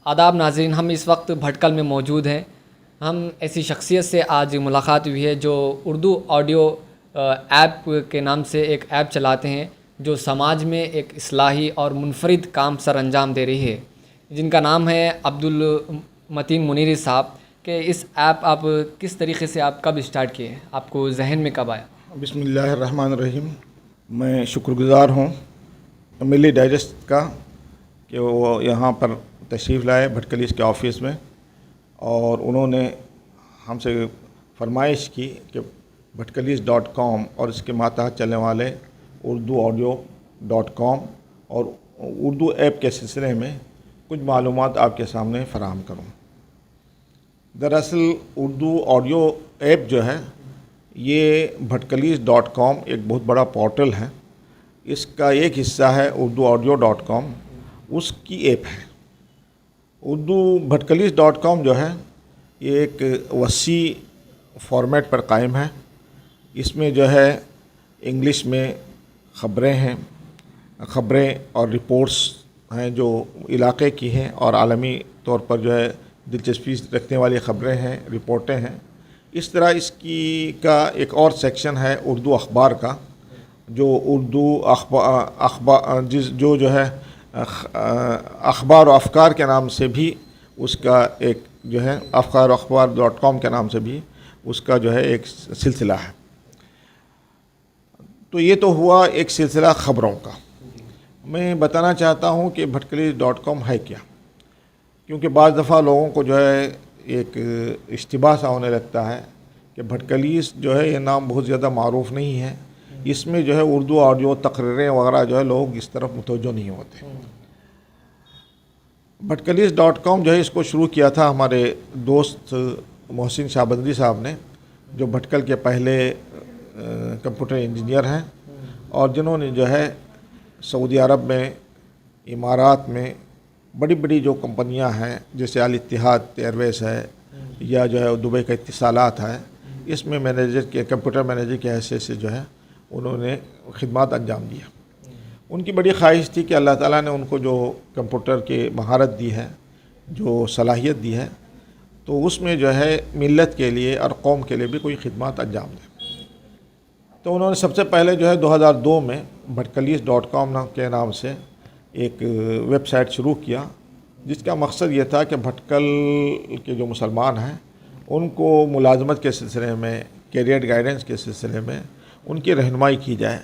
آداب ناظرین، ہم اس وقت بھٹکل میں موجود ہیں. ہم ایسی شخصیت سے آج ملاقات ہوئی ہے جو اردو آڈیو ایپ کے نام سے ایک ایپ چلاتے ہیں جو سماج میں ایک اصلاحی اور منفرد کام سر انجام دے رہی ہے، جن کا نام ہے عبدالمتین منیری صاحب. کہ اس ایپ آپ کس طریقے سے آپ کب اسٹارٹ کیے، آپ کو ذہن میں کب آیا؟ بسم اللہ الرحمن الرحیم. میں شکر گزار ہوں ملی ڈائجسٹ کا کہ وہ یہاں پر تشریف لائے بھٹکلیس کے آفس میں، اور انہوں نے ہم سے فرمائش کی کہ bhatkalis.com اور اس کے ماتحت چلنے والے urduaudio.com اور اردو ایپ کے سلسلے میں کچھ معلومات آپ کے سامنے فراہم کروں. دراصل اردو آڈیو ایپ جو ہے یہ bhatkalis.com ایک بہت بڑا پورٹل ہے. اس کا ایک حصہ ہے urduaudio.com، اس کی ایپ ہے. bhatkalis.com جو ہے یہ ایک وسیع فارمیٹ پر قائم ہے. اس میں جو ہے انگلش میں خبریں اور رپورٹس ہیں جو علاقے کی ہیں، اور عالمی طور پر جو ہے دلچسپی رکھنے والی خبریں ہیں، رپورٹیں ہیں. اس طرح اس کی کا ایک اور سیکشن ہے اردو اخبار کا، جو اردو اخبار جو ہے اخبار و افکار کے نام سے بھی اس کا ایک جو ہے اخبار.com کے نام سے بھی اس کا جو ہے ایک سلسلہ ہے. تو یہ تو ہوا ایک سلسلہ خبروں کا. میں بتانا چاہتا ہوں کہ bhatkalis.com ہے کیا، کیونکہ بعض دفعہ لوگوں کو جو ہے ایک اشتباہ سا ہونے لگتا ہے کہ بھٹکلیس جو ہے یہ نام بہت زیادہ معروف نہیں ہے، اس میں جو ہے اردو آڈیو تقریریں وغیرہ جو ہے لوگ اس طرف متوجہ نہیں ہوتے. bhatkalis.com جو ہے اس کو شروع کیا تھا ہمارے دوست محسن شاہبندری صاحب نے، جو بھٹکل کے پہلے کمپیوٹر انجینئر ہیں، اور جنہوں نے جو ہے سعودی عرب میں، امارات میں بڑی بڑی جو کمپنیاں ہیں جیسے الاتحاد ایئر ویز ہے، یا جو ہے دبئی کا اتصالات ہے، اس میں کمپیوٹر مینیجر کی حیثیت سے جو ہے انہوں نے خدمات انجام دیا. ان کی بڑی خواہش تھی کہ اللہ تعالیٰ نے ان کو جو کمپیوٹر کی مہارت دی ہے، جو صلاحیت دی ہے، تو اس میں جو ہے ملت کے لیے اور قوم کے لیے بھی کوئی خدمات انجام دیں. تو انہوں نے سب سے پہلے جو ہے 2002 میں bhatkalis.com کے نام سے ایک ویب سائٹ شروع کیا، جس کا مقصد یہ تھا کہ بھٹکل کے جو مسلمان ہیں ان کو ملازمت کے سلسلے میں، کیریئر گائیڈنس کے سلسلے میں ان کی رہنمائی کی جائے،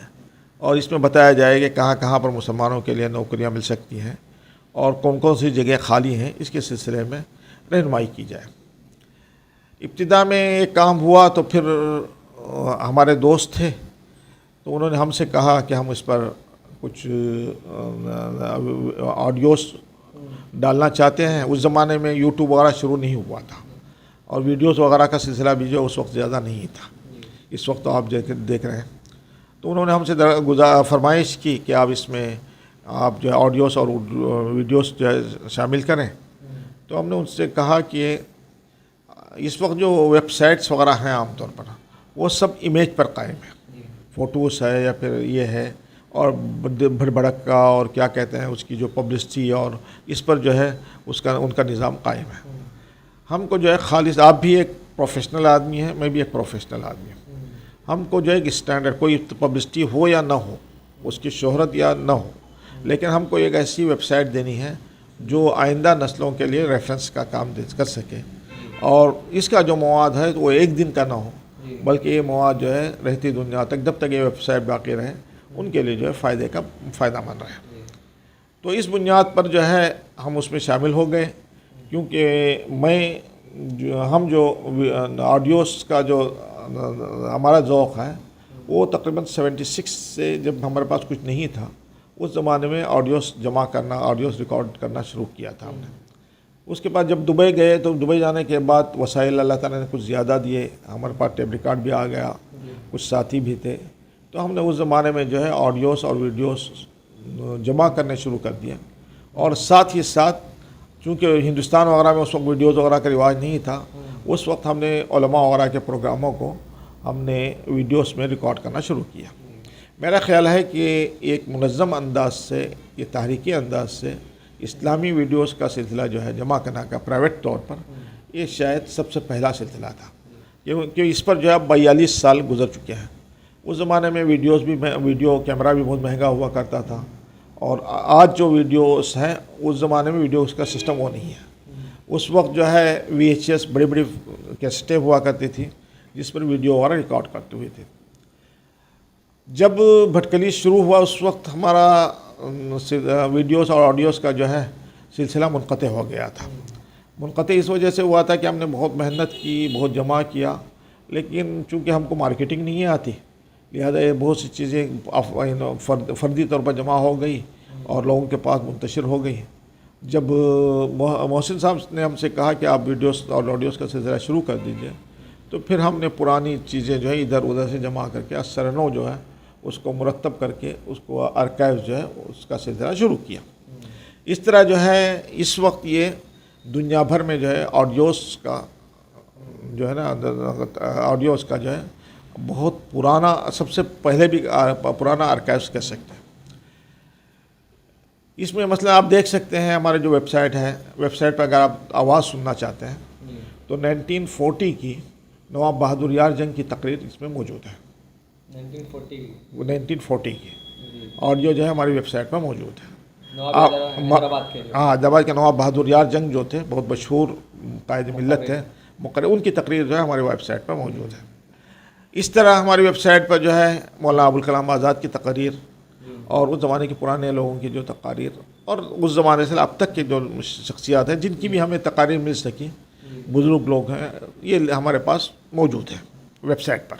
اور اس میں بتایا جائے کہ کہاں کہاں پر مسلمانوں کے لیے نوکریاں مل سکتی ہیں اور کون کون سی جگہ خالی ہیں، اس کے سلسلے میں رہنمائی کی جائے. ابتدا میں ایک کام ہوا تو پھر ہمارے دوست تھے، تو انہوں نے ہم سے کہا کہ ہم اس پر کچھ آڈیوز ڈالنا چاہتے ہیں. اس زمانے میں یوٹیوب وغیرہ شروع نہیں ہوا تھا، اور ویڈیوز وغیرہ کا سلسلہ بھی جو اس وقت زیادہ نہیں تھا. اس وقت تو آپ دیکھ رہے ہیں. تو انہوں نے ہم سے فرمائش کی کہ آپ اس میں آپ جو ہے آڈیوز اور ویڈیوز جو ہے شامل کریں. تو ہم نے ان سے کہا کہ اس وقت جو ویب سائٹس وغیرہ ہیں عام طور پر وہ سب امیج پر قائم ہے، فوٹوز ہے یا پھر یہ ہے، اور بھڑ بھڑکا اور کیا کہتے ہیں اس کی جو پبلسٹی، اور اس پر جو ہے ان کا نظام قائم ہے. ہم کو جو ہے خالص، آپ بھی ایک پروفیشنل آدمی ہیں، میں بھی ایک پروفیشنل آدمی ہوں، ہم کو جو ہے ایک اسٹینڈرڈ، کوئی پبلسٹی ہو یا نہ ہو، اس کی شہرت یا نہ ہو، لیکن ہم کو ایک ایسی ویب سائٹ دینی ہے جو آئندہ نسلوں کے لیے ریفرنس کا کام کر سکے، اور اس کا جو مواد ہے وہ ایک دن کا نہ ہو، بلکہ یہ مواد جو ہے رہتی دنیا تک، جب تک یہ ویب سائٹ باقی رہے، ان کے لیے جو ہے فائدہ مند رہے. تو اس بنیاد پر جو ہے ہم اس میں شامل ہو گئے، کیونکہ ہم جو آڈیوز کا جو ہمارا ذوق ہے وہ تقریباً 76 سے، جب ہمارے پاس کچھ نہیں تھا اس زمانے میں آڈیوز جمع کرنا، آڈیوز ریکارڈ کرنا شروع کیا تھا ہم نے. اس کے بعد جب دبئی گئے تو دبئی جانے کے بعد وسائل اللہ تعالیٰ نے کچھ زیادہ دیے، ہمارے پاس ٹیپ ریکارڈ بھی آ گیا، کچھ ساتھی بھی تھے. تو ہم نے اس زمانے میں جو ہے آڈیوز اور ویڈیوز جمع کرنے شروع کر دیا، اور ساتھ ہی ساتھ چونکہ ہندوستان وغیرہ میں اس وقت ویڈیوز وغیرہ کا رواج نہیں تھا، اس وقت ہم نے علماء وغیرہ کے پروگراموں کو ہم نے ویڈیوز میں ریکارڈ کرنا شروع کیا. میرا خیال ہے کہ ایک منظم انداز سے، یہ تحریکی انداز سے اسلامی ویڈیوز کا سلسلہ جو ہے جمع کرنے کا پرائیویٹ طور پر، یہ شاید سب سے پہلا سلسلہ تھا، کیونکہ اس پر جو ہے 42 سال گزر چکے ہیں۔ اس زمانے میں ویڈیو کیمرہ بھی بہت مہنگا ہوا کرتا تھا، اور آج جو ویڈیوز ہیں اس زمانے میں ویڈیوز کا سسٹم وہ نہیں ہے۔ اس وقت جو ہے VHS بڑی بڑی کیسٹیں ہوا کرتی تھی جس پر ویڈیو وغیرہ ریکارڈ کرتے ہوئے تھے۔ جب بھٹکلی شروع ہوا اس وقت ہمارا ویڈیوز اور آڈیوز کا جو ہے سلسلہ منقطع ہو گیا تھا۔ منقطع اس وجہ سے ہوا تھا کہ ہم نے بہت محنت کی، بہت جمع کیا، لیکن چونکہ ہم کو مارکیٹنگ نہیں آتی، لہذا یہ بہت سی چیزیں فردی طور پر جمع ہو گئی اور لوگوں کے پاس منتشر ہو گئی۔ جب محسن صاحب نے ہم سے کہا کہ آپ ویڈیوز اور آڈیوز کا سلسلہ شروع کر دیجئے، تو پھر ہم نے پرانی چیزیں جو ہے ادھر ادھر سے جمع کر کے اثرنو جو ہے اس کو مرتب کر کے اس کو آرکائیو جو ہے اس کا سلسلہ شروع کیا۔ اس طرح جو ہے اس وقت یہ دنیا بھر میں جو ہے آڈیوز کا جو ہے نا آڈیوز کا جو ہے بہت پرانا، سب سے پہلے بھی پرانا آرکائیوز کہہ سکتے ہیں۔ اس میں مثلا آپ دیکھ سکتے ہیں ہمارے جو ویب سائٹ ہے، ویب سائٹ پر اگر آپ آواز سننا چاہتے ہیں تو 1940 کی نواب بہادر یار جنگ کی تقریر اس میں موجود ہے۔ 1940 کی آڈیو جو ہے ہماری ویب سائٹ پر موجود ہے۔ حیدرآباد کے نواب بہادر یار جنگ جو تھے، بہت مشہور قائد ملت تھے، مقرر، ان کی تقریر جو ہے ہماری ویب سائٹ پر موجود ہے۔ اس طرح ہماری ویب سائٹ پر جو ہے مولانا ابوالکلام آزاد کی تقریر اور اس زمانے کے پرانے لوگوں کی جو تقاریر اور اس زمانے سے اب تک کے جو شخصیات ہیں جن کی بھی ہمیں تقاریر مل سکی، بزرگ لوگ ہیں، یہ ہمارے پاس موجود ہے ویب سائٹ پر،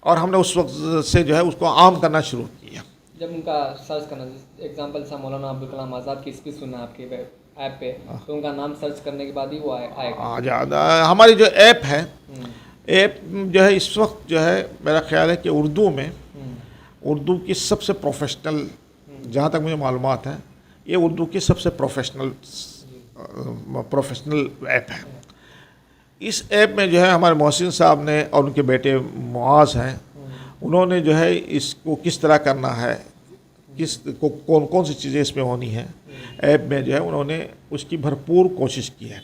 اور ہم نے اس وقت سے جو ہے اس کو عام کرنا شروع کیا۔ جب ان کا سرچ کرنا، ایگزامپل سے مولانا ابوالکلام آزاد کی اسپیچ سننا آپ کے ایپ پہ، تو ان کا نام سرچ کرنے کے بعد ہی وہ آئے گا۔ ہماری جو ایپ ہے، ایپ جو ہے اس وقت جو ہے میرا خیال ہے کہ اردو کی سب سے پروفیشنل، جہاں تک مجھے معلومات ہیں، یہ اردو کی سب سے پروفیشنل ایپ ہے۔ اس ایپ میں جو ہے ہمارے محسن صاحب نے اور ان کے بیٹے معاذ ہیں، انہوں نے جو ہے اس کو کس طرح کرنا ہے، کس کو کون سی چیزیں اس میں ہونی ہیں، ایپ میں جو ہے انہوں نے اس کی بھرپور کوشش کی ہے۔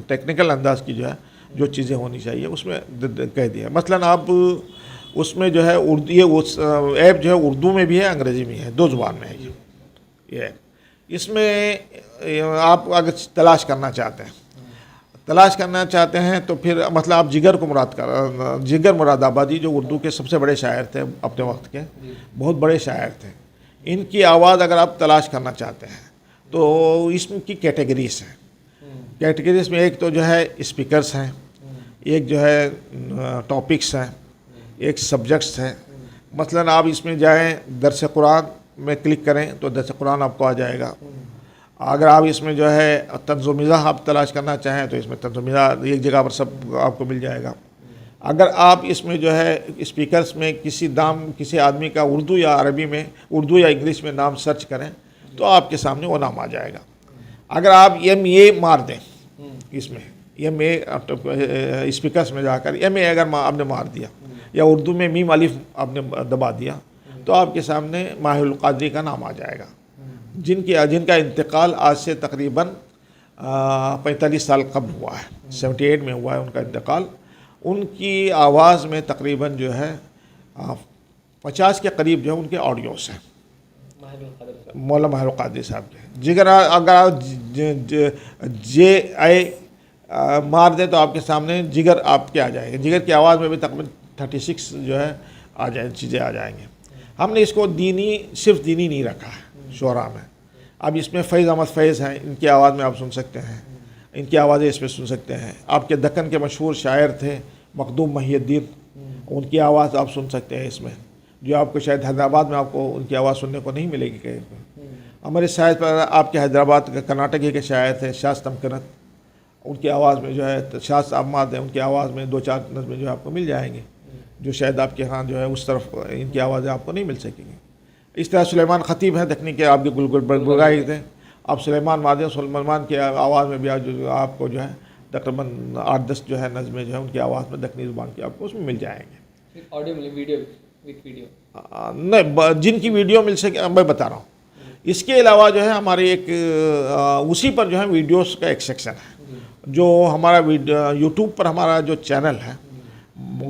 ٹیکنیکل انداز کی جو ہے جو چیزیں ہونی چاہیے اس میں کہہ دیا۔ مثلاً آپ اس میں جو ہے ایپ جو ہے اردو میں بھی ہے، انگریزی میں ہے، دو زبان میں ہے یہ ایپ۔ اس میں آپ اگر تلاش کرنا چاہتے ہیں تو پھر مثلا آپ جگر مراد آبادی جو اردو کے سب سے بڑے شاعر تھے اپنے وقت کے، بہت بڑے شاعر تھے، ان کی آواز اگر آپ تلاش کرنا چاہتے ہیں تو اس کی کیٹیگریز ہیں۔ کیٹیگریز میں ایک تو جو ہے اسپیکرز ہیں، ایک جو ہے ٹاپکس ہیں، ایک سبجیکٹس ہیں۔ مثلاً آپ اس میں جائیں، درس قرآن میں کلک کریں تو درس قرآن آپ کو آ جائے گا۔ اگر آپ اس میں جو ہے طنز و مزاح آپ تلاش کرنا چاہیں تو اس میں طنز و مزاح ایک جگہ پر سب آپ کو مل جائے گا۔ اگر آپ اس میں جو ہے اسپیکرز میں کسی آدمی کا اردو یا عربی میں، اردو یا انگلش میں نام سرچ کریں تو آپ کے سامنے وہ نام آ جائے گا۔ اگر آپ MA مار دیں، اس میں MA اسپیکرز میں جا کر MA اگر آپ نے مار دیا یا اردو میں میم الف آپ نے دبا دیا تو آپ کے سامنے ماہر القادری کا نام آ جائے گا، جن کا انتقال آج سے تقریباً 45 سال قبل ہوا ہے، 78 میں ہوا ہے ان کا انتقال۔ ان کی آواز میں تقریباً جو ہے 50 کے قریب جو ہے ان کے آڈیوز ہیں، مولانا ماہر القادری صاحب کے۔ اگر آپ JI مار دیں تو آپ کے سامنے جگر آپ کے آ جائیں گے، جگر کی آواز میں بھی تقریباً 36 جو ہے چیزیں آ جائیں گے۔ ہم نے اس کو صرف دینی نہیں رکھا ہے شعراء میں۔ اب اس میں فیض احمد فیض ہیں، ان کی آواز میں آپ سن سکتے ہیں، ان کی آوازیں اس میں سن سکتے ہیں۔ آپ کے دکن کے مشہور شاعر تھے مخدوم محی الدین، ان کی آواز آپ سن سکتے ہیں اس میں، جو آپ کو شاید حیدرآباد میں آپ کو ان کی آواز سننے کو نہیں ملے گی کہیں پہ۔ ہمارے شاعر پر آپ کے حیدرآباد کے کرناٹک کے شاعر تھے شاز تمکنت، ان کی آواز میں جو ہے شاز احمد ہیں، ان کی آواز میں 2-4 نظمیں جو آپ کو مل جائیں گے، جو شاید آپ کے ہاں جو ہے اس طرف ان کی آوازیں آپ کو نہیں مل سکیں گی۔ اس طرح سلیمان خطیب ہیں دکنی کے، آپ کے گلگائی تھے، آپ سلیمان مادے سلیمان کی آواز میں بھی آپ کو جو ہے تقریباً 8-10 جو ہے نظمیں جو ہے ان کی آواز میں دکنی زبان کی آپ کو اس میں مل جائیں گے۔ آڈیو ویڈیو نہیں، جن کی ویڈیو مل سکے میں بتا رہا ہوں، اس کے علاوہ جو ہے ہماری ایک اسی پر جو ہے ویڈیوز کا ایک سیکشن ہے، جو ہمارا یوٹیوب پر ہمارا جو چینل ہے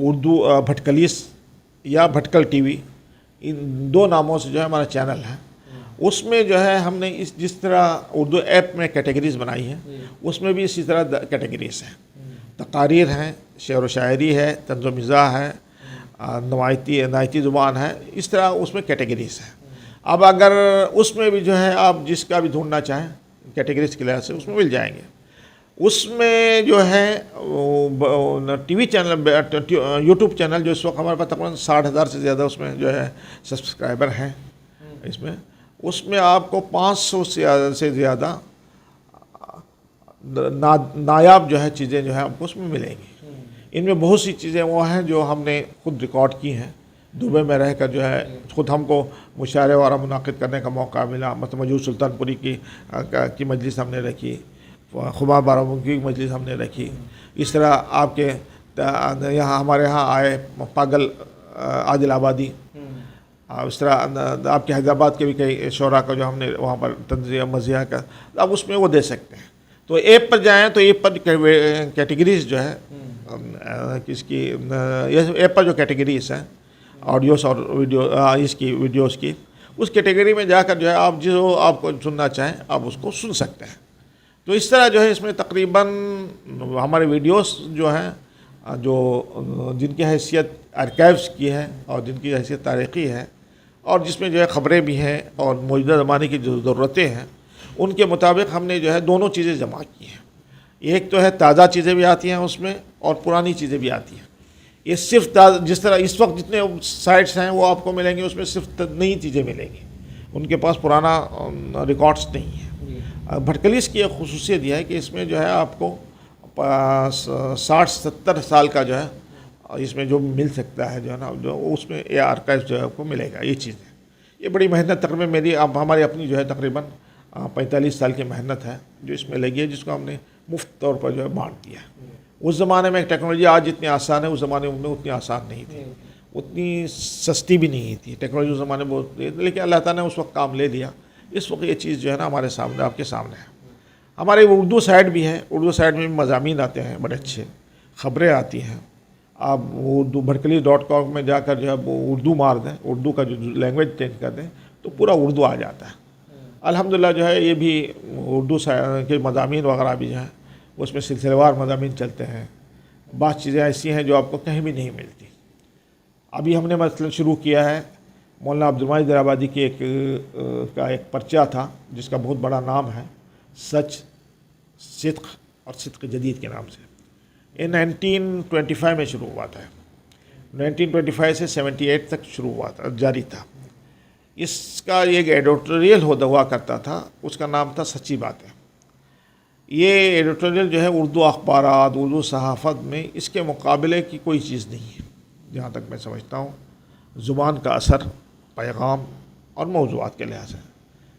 اردو بھٹکلیس یا بھٹکل ٹی وی، ان 2 ناموں سے جو ہے ہمارا چینل ہے، اس میں جو ہے ہم نے جس طرح اردو ایپ میں کیٹیگریز بنائی ہیں، اس میں بھی اسی طرح کیٹیگریز ہیں، تقاریر ہیں، شعر و شاعری ہے، طنز و مزاح ہے، نائتی زبان ہے، اس طرح اس میں کیٹیگریز ہیں۔ اب اگر اس میں بھی جو ہے آپ جس کا بھی ڈھونڈنا چاہیں کیٹیگریز کی لحاظ سے اس میں مل جائیں گے۔ اس میں جو ہے T V channel, YouTube channel جو اس وقت ہمارے پاس تقریباً 60,000 سے زیادہ اس میں جو ہے سبسکرائبر ہیں، اس میں آپ کو 500 سے زیادہ نایاب جو ہے چیزیں جو ہے آپ کو اس میں ملیں گی۔ ان میں بہت سی چیزیں وہ ہیں جو ہم نے خود ریکارڈ کی ہیں، دبئی میں رہ کر جو ہے خود ہم کو مشاعرے وغیرہ منعقد کرنے کا موقع ملا، مطلب موجود سلطان پوری کی مجلس ہم نے رکھی، خما بارہمولہ کی مجلس ہم نے رکھی، اس طرح آپ کے یہاں ہمارے یہاں آئے پاگل عادل آبادی، اس طرح آپ کے حیدرآباد کے بھی کئی شعراء کا جو ہم نے وہاں پر تنزیہ مزیح کا، اب اس میں وہ دے سکتے ہیں۔ تو ایپ پر جائیں تو ایپ پر کیٹیگریز جو ہے کس کی ایپ پر جو کیٹیگریز ہیں آڈیوز اور ویڈیوز کی، اس کیٹیگری میں جا کر جو ہے آپ جو آپ کو سننا چاہیں آپ اس کو سن سکتے ہیں۔ تو اس طرح جو ہے اس میں تقریباً ہمارے ویڈیوز جو ہیں جو جن کی حیثیت آرکائیوز کی ہے اور جن کی حیثیت تاریخی ہے، اور جس میں جو ہے خبریں بھی ہیں اور موجودہ زمانے کی جو ضرورتیں ہیں، ان کے مطابق ہم نے جو ہے دونوں چیزیں جمع کی ہیں۔ ایک تو ہے تازہ چیزیں بھی آتی ہیں اس میں اور پرانی چیزیں بھی آتی ہیں۔ یہ صرف جس طرح اس وقت جتنے سائٹس ہیں وہ آپ کو ملیں گے، اس میں صرف نئی چیزیں ملیں گی، ان کے پاس پرانا ریکارڈز نہیں ہیں۔ بھٹکلیس کی ایک خصوصیت یہ ہے کہ اس میں جو ہے آپ کو 60-70 سال کا جو ہے اس میں جو مل سکتا ہے جو ہے نا، جو اس میں یہ آرکائیو جو ہے آپ کو ملے گا۔ یہ چیز ہے، یہ بڑی محنت تقریباً میری اب ہماری اپنی جو ہے تقریباً 45 سال کی محنت ہے جو اس میں لگی ہے، جس کو ہم نے مفت طور پر جو ہے بانٹ دیا ہے۔ اس زمانے میں ٹیکنالوجی آج جتنی آسان ہے اس زمانے میں اتنی آسان نہیں تھی، اتنی سستی بھی نہیں تھی ٹیکنالوجی اس زمانے میں بہت، لیکن اللہ تعالیٰ نے اس وقت کام لے لیا۔ اس وقت یہ چیز جو ہے نا ہمارے سامنے، آپ کے سامنے ہے۔ ہمارے اردو سائٹ بھی ہے، اردو سائٹ میں بھی مضامین آتے ہیں بڑے اچھے، خبریں آتی ہیں۔ آپ اردو bharkali.com میں جا کر جو ہے اردو مار دیں، اردو کا جو لینگویج چینج کر دیں تو پورا اردو آ جاتا ہے۔ الحمدللہ جو ہے یہ بھی اردو کے مضامین وغیرہ بھی جو ہیں اس میں سلسلہ وار مضامین چلتے ہیں۔ بعض چیزیں ایسی ہیں جو آپ کو کہیں بھی نہیں ملتی۔ ابھی ہم نے مثلا شروع کیا ہے مولانا عبدالمجید حیدرآبادی کی ایک پرچہ تھا جس کا بہت بڑا نام ہے سچ، صدق اور صدق جدید کے نام سے۔ یہ 1925 میں شروع ہوا تھا، 1925 سے 78 تک شروع ہوا تھا، جاری تھا۔ اس کا ایک ایڈیٹوریل ہوا کرتا تھا، اس کا نام تھا سچی باتیں۔ یہ ایڈیٹوریل جو ہے اردو اخبارات، اردو صحافت میں اس کے مقابلے کی کوئی چیز نہیں ہے جہاں تک میں سمجھتا ہوں، زبان کا اثر، پیغام اور موضوعات کے لحاظ سے۔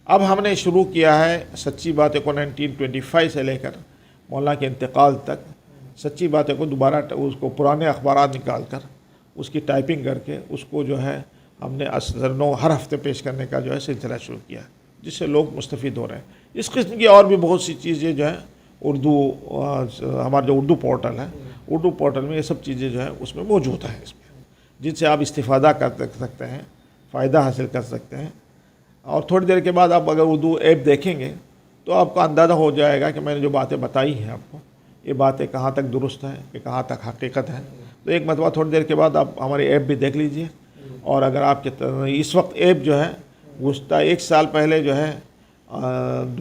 اب ہم نے شروع کیا ہے سچی باتیں کو 1925 سے لے کر مولانا کے انتقال تک، سچی باتیں کو دوبارہ اس کو پرانے اخبارات نکال کر اس کی ٹائپنگ کر کے اس کو جو ہے ہم نے ہر ہفتے پیش کرنے کا جو ہے سلسلہ شروع کیا، جس سے لوگ مستفید ہو رہے ہیں۔ اس قسم کی اور بھی بہت سی چیزیں جو ہیں اردو، ہمارا جو اردو پورٹل ہے، اردو پورٹل میں یہ سب چیزیں جو ہیں اس میں موجود ہیں، اس میں جن سے آپ استفادہ کر سکتے ہیں، فائدہ حاصل کر سکتے ہیں۔ اور تھوڑی دیر کے بعد آپ اگر اردو ایپ دیکھیں گے تو آپ کو اندازہ ہو جائے گا کہ میں نے جو باتیں بتائی ہیں آپ کو، یہ باتیں کہاں تک درست ہیں، کہ کہاں تک حقیقت ہے۔ تو ایک مرتبہ تھوڑی دیر کے بعد آپ ہماری ایپ بھی دیکھ لیجئے، اور اگر آپ کے اس وقت ایپ جو ہے گزشتہ 1 سال پہلے جو ہے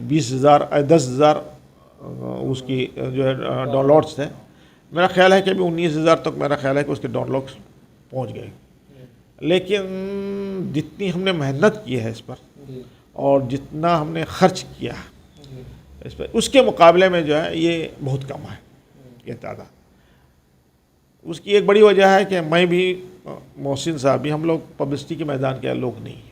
10,000 اس کی جو ہے ڈاؤن لوڈس تھے، میرا خیال ہے کہ ابھی 19,000 تک میرا خیال ہے کہ اس کے ڈاؤن لوڈس پہنچ گئے۔ لیکن جتنی ہم نے محنت کی ہے اس پر اور جتنا ہم نے خرچ کیا اس پر، اس کے مقابلے میں جو ہے یہ بہت کم ہے یہ تعداد۔ اس کی ایک بڑی وجہ ہے کہ میں بھی، محسن صاحب بھی، ہم لوگ پبلسٹی کے میدان کے لوگ نہیں ہیں،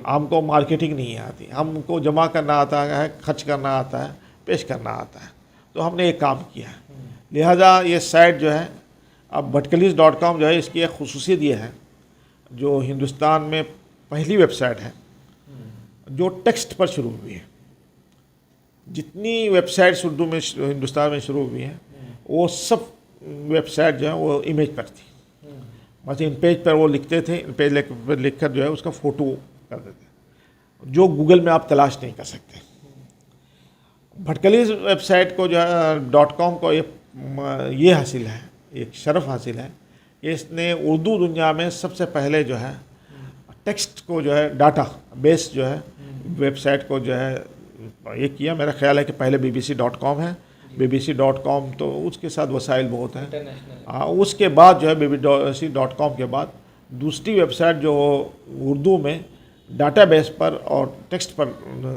ہم کو مارکیٹنگ نہیں آتی، ہم کو جمع کرنا آتا ہے، خرچ کرنا آتا ہے، پیش کرنا آتا ہے، تو ہم نے ایک کام کیا ہے۔ لہذا یہ سائٹ جو ہے اب bharkalis.com جو ہے، اس کی ایک خصوصیت یہ ہے جو ہندوستان میں پہلی ویب سائٹ ہے جو ٹیکسٹ پر شروع ہوئی ہے. جتنی ویب سائٹس اردو میں ہندوستان میں شروع ہوئی ہیں وہ سب ویب سائٹ جو ہے وہ امیج پر تھی. مثلا ان پیج پر وہ لکھتے تھے, ان پیج پر لکھ کر جو ہے اس کا فوٹو کر دیتے, جو گوگل میں آپ تلاش نہیں کر سکتے. بھٹکلیز ویب سائٹ کو جو ہے .com کو یہ حاصل ہے, ایک شرف حاصل ہے کہ اس نے اردو دنیا میں سب سے پہلے جو ہے ٹیکسٹ کو جو ہے ڈاٹا بیس جو ہے ویب سائٹ کو جو ہے یہ کیا. میرا خیال ہے کہ پہلے BBC.com ہے, BBC.com تو اس کے ساتھ وسائل بہت ہیں. اس کے بعد جو ہے BBC.com کے بعد دوسری ویب سائٹ جو اردو میں ڈاٹا بیس پر اور ٹیکسٹ پر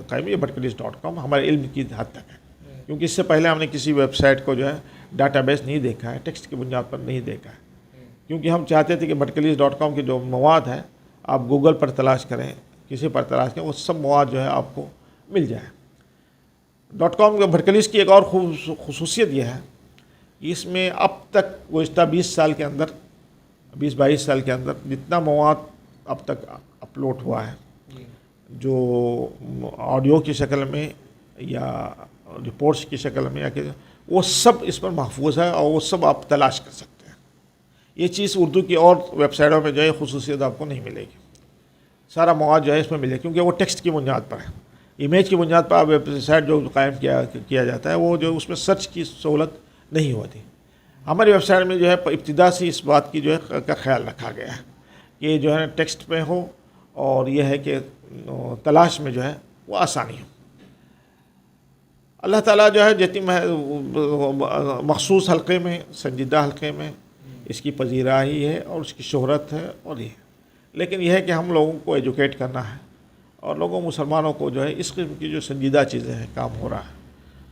قائم ہے بھٹکلیز.com ہمارے علم کی حد تک ہے, کیونکہ اس سے پہلے ہم نے کسی ویب سائٹ کو جو ہے ڈاٹا بیس نہیں دیکھا ہے, ٹیکسٹ کی بنیاد پر نہیں دیکھا ہے. کیونکہ ہم چاہتے تھے کہ بھٹکلیز.com کے جو مواد ہے آپ گوگل پر تلاش کریں, کسی پر تلاش کریں, وہ سب مواد جو ہے آپ کو مل جائے. .com کے بھٹکلیز کی ایک اور خصوصیت یہ ہے کہ اس میں اب تک گزشتہ 20 سال کے اندر 20-22 سال کے اندر جتنا مواد اب تک اپلوڈ ہوا ہے جو آڈیو کی شکل میں یا رپورٹس کی شکل میں یا کہ وہ سب اس پر محفوظ ہے اور وہ سب آپ تلاش کر سکتے ہیں. یہ چیز اردو کی اور ویب سائٹوں میں جو ہے خصوصیت آپ کو نہیں ملے گی. سارا مواد جو ہے اس میں ملے کیونکہ وہ ٹیکسٹ کی بنیاد پر ہے. امیج کی بنیاد پر ویب سائٹ جو قائم کیا جاتا ہے وہ جو اس میں سرچ کی سہولت نہیں ہوتی. ہماری ویب سائٹ میں جو ہے ابتدا سے اس بات کی جو ہے کا خیال رکھا گیا ہے کہ جو ہے ٹیکسٹ میں ہو اور یہ ہے کہ تلاش میں جو ہے وہ آسانی ہو. اللہ تعالیٰ جو ہے جتنی مخصوص حلقے میں, سنجیدہ حلقے میں اس کی پذیرائی ہے اور اس کی شہرت ہے اور یہ ہے, لیکن یہ ہے کہ ہم لوگوں کو ایجوکیٹ کرنا ہے اور لوگوں مسلمانوں کو جو ہے اس قسم کی جو سنجیدہ چیزیں ہیں کام ہو رہا ہے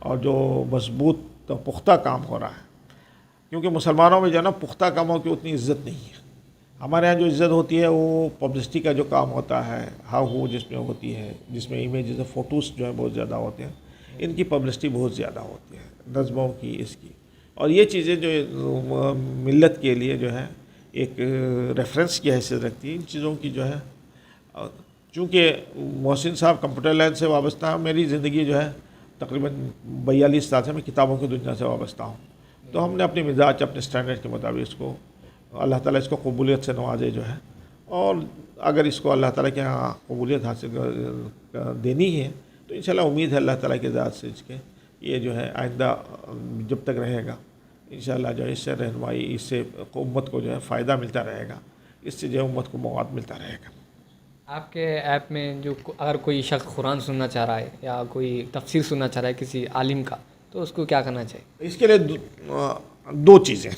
اور جو مضبوط پختہ کام ہو رہا ہے. کیونکہ مسلمانوں میں جو ہے نا پختہ کاموں کی اتنی عزت نہیں ہے. ہمارے یہاں جو عزت ہوتی ہے وہ پبلسٹی کا جو کام ہوتا ہے ہاؤ جس میں ہوتی ہے, جس میں امیجز فوٹوز جو ہے بہت زیادہ ہوتے ہیں, ان کی پبلسٹی بہت زیادہ ہوتی ہے, نظموں کی, اس کی. اور یہ چیزیں جو ملت کے لیے جو ہے ایک ریفرنس کی حیثیت رکھتی ہے. ان چیزوں کی جو ہے چونکہ محسن صاحب کمپیوٹر لائن سے وابستہ ہیں, میری زندگی جو ہے تقریباً 42 سال سے میں کتابوں کی دنیا سے وابستہ ہوں, تو ہم نے اپنی مزاج اپنے سٹینڈرڈ کے مطابق اس کو اللہ تعالیٰ اس کو قبولیت سے نوازے جو ہے, اور اگر اس کو اللہ تعالیٰ کے یہاں قبولیت حاصل دینی ہے تو انشاءاللہ امید ہے اللہ تعالیٰ کے ذات سے اس کے یہ جو ہے آئندہ جب تک رہے گا انشاءاللہ جو ہے اس سے رہنمائی, اس سے امت کو جو ہے فائدہ ملتا رہے گا, اس سے جو ہے امت کو مواد ملتا رہے گا. آپ کے ایپ میں جو اگر کوئی شخص قرآن سننا چاہ رہا ہے یا کوئی تفسیر سننا چاہ رہا ہے کسی عالم کا, تو اس کو کیا کرنا چاہیے؟ اس کے لیے دو چیزیں.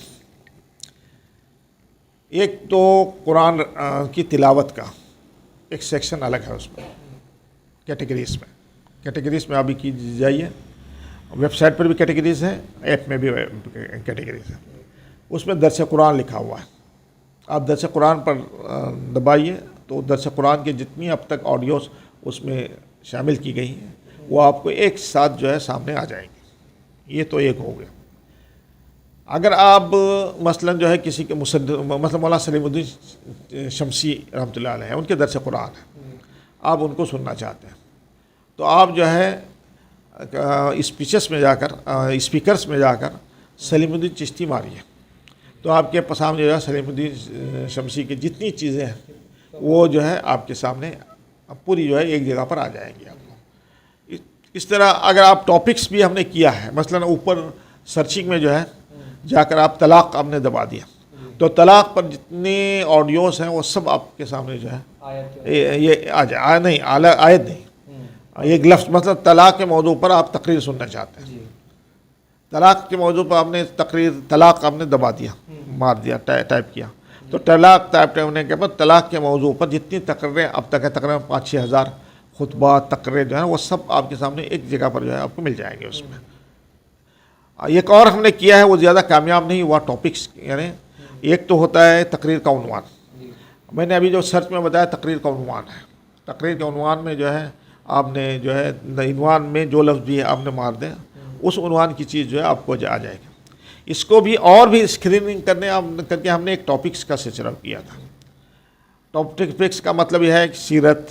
ایک تو قرآن کی تلاوت کا ایک سیکشن الگ ہے, اس میں کیٹیگریز میں ابھی کی جائیے. ویب سائٹ پر بھی کیٹیگریز ہیں, ایپ میں بھی کیٹیگریز ہیں. اس میں درس قرآن لکھا ہوا ہے. آپ درس قرآن پر دبائیے تو درس قرآن کے جتنی اب تک آڈیوز اس میں شامل کی گئی ہیں وہ آپ کو ایک ساتھ جو ہے سامنے آ جائیں گے. یہ تو ایک ہو گیا. اگر آپ مثلا جو ہے کسی کے مثلا مولانا سلیم الدین شمسی رحمۃ اللہ علیہ ان کے درس قرآن ہے, آپ ان کو سننا چاہتے ہیں تو آپ جو ہے اسپیکرس میں جا کر سلیم الدین چشتی ماریے تو آپ کے سامنے جو ہے سلیم الدین شمسی کی جتنی چیزیں ہیں وہ جو ہے آپ کے سامنے پوری جو ہے ایک جگہ پر آ جائیں گی آپ کو. اس طرح اگر آپ ٹاپکس بھی ہم نے کیا ہے, مثلا اوپر سرچنگ میں جو ہے جا کر آپ طلاق آپ نے دبا دیا تو طلاق پر جتنے آڈیوز ہیں وہ سب آپ کے سامنے جو ہے یہ آ جائے. نہیں آیت نہیں, ایک لفظ مطلب طلاق کے موضوع پر آپ تقریر سننا چاہتے ہیں, طلاق کے موضوع پر آپ نے طلاق آپ نے دبا دیا, مار دیا, ٹائپ کیا تو طلاق ٹائپ ہونے کے بعد طلاق کے موضوع پر جتنی تقریریں اب تک ہے تقریباً 5-6 ہزار خطبات تقریر جو ہیں وہ سب آپ کے سامنے ایک جگہ پر جو ہے آپ کو مل جائیں گے. اس میں ایک اور ہم نے کیا ہے وہ زیادہ کامیاب نہیں ہوا ٹاپکس, یعنی ایک تو ہوتا ہے تقریر کا عنوان. میں نے ابھی جو سرچ میں بتایا تقریر کا عنوان ہے. تقریر کے عنوان میں جو ہے آپ نے جو ہے عنوان میں جو لفظ بھی ہے آپ نے مار دیں, اس عنوان کی چیز جو ہے آپ کو آ جائے گی. اس کو بھی اور بھی اسکریننگ کر کے ہم نے ایک ٹاپکس کا سلسلہ کیا تھا. ٹاپکس کا مطلب یہ ہے کہ سیرت,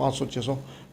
500-600